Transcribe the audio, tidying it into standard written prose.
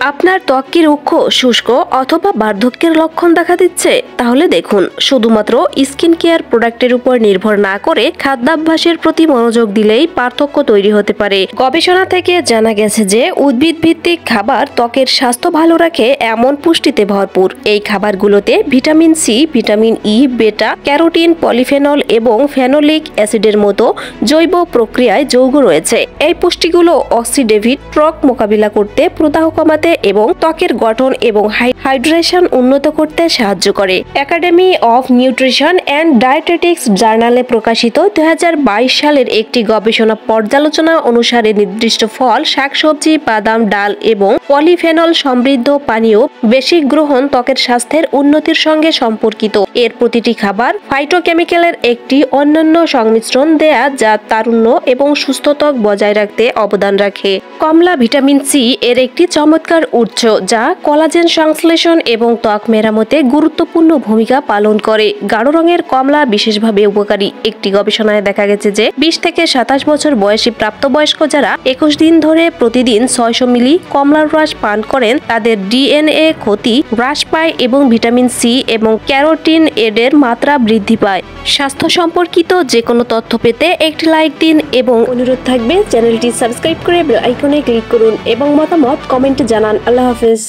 আপনার ত্বক কি রুক্ষ, শুষ্ক অথবা বার্ধক্যের লক্ষণ দেখা দিচ্ছে? তাহলে দেখুন, শুধুমাত্র স্কিন কেয়ার প্রোডাক্টের উপর নির্ভর না করে খাদ্যাভ্যাসের প্রতি মনোযোগ দিলেই পার্থক্য তৈরি হতে পারে। গবেষণা থেকে জানা গেছে যে উদ্ভিদ ভিত্তিক খাবার ত্বকের স্বাস্থ্য ভালো রাখে এমন পুষ্টিতে ভরপুর। এই খাবারগুলোতে vitamin C, vitamin E, beta carotene, polyphenol এবং ফেনোলিক অ্যাসিডের মতো জৈব প্রক্রিয়ায় যৌগ রয়েছে। এই পুষ্টিগুলো অক্সিডেভিট ত্বক মোকাবিলা করতে, প্রদাহ কমাতে এবং ত্বকের গঠন এবং হাইড্রেশন উন্নত করতে সাহায্য করে। Academy of nutrition and dietetics জার্নালে প্রকাশিত 2022 সালের একটি গবেষণা পর্যালোচনা অনুসারে নির্দিষ্ট ফল, শাকসবজি, বাদাম, ডাল এবং পলিফেনল সমৃদ্ধ পানীয় বেশি গ্রহণ ত্বকের স্বাস্থ্যের উন্নতির সঙ্গে সম্পর্কিত। এর প্রতিটি খাবার ফাইটোকেমিক্যালের একটি অনন্য সংমিশ্রণ দেয়া যা তারুণ্য এবং সুস্থ ত্বক বজায় রাখতে অবদান রাখে। কমলা ভিটামিন সি এর একটি চমৎকার উৎস যা কোলাজেন সংশ্লেষণ এবং ত্বক মেরামতে গুরুত্বপূর্ণ ভূমিকা পালন করে। গাঢ় রঙের কমলা বিশেষভাবে উপকারী। একটি গবেষণায় দেখা গেছে যে 20 থেকে 27 বছর বয়সী প্রাপ্তবয়স্ক যারা 21 দিন ধরে প্রতিদিন 600 মিলি কমলার রস পান করেন তাদের ডিএনএ ক্ষতি হ্রাস পায় এবং ভিটামিন সি এবং ক্যারোটিন এর মাত্রা বৃদ্ধি পায়। স্বাস্থ্য সম্পর্কিত যে কোনো তথ্য পেতে একটি লাইক দিন এবং অনুরোধ থাকবে চ্যানেলটি সাবস্ক্রাইব করে বেল আইকনে ক্লিক করুন এবং মতামত কমেন্টে জানান। আল্লাহ হাফেজ।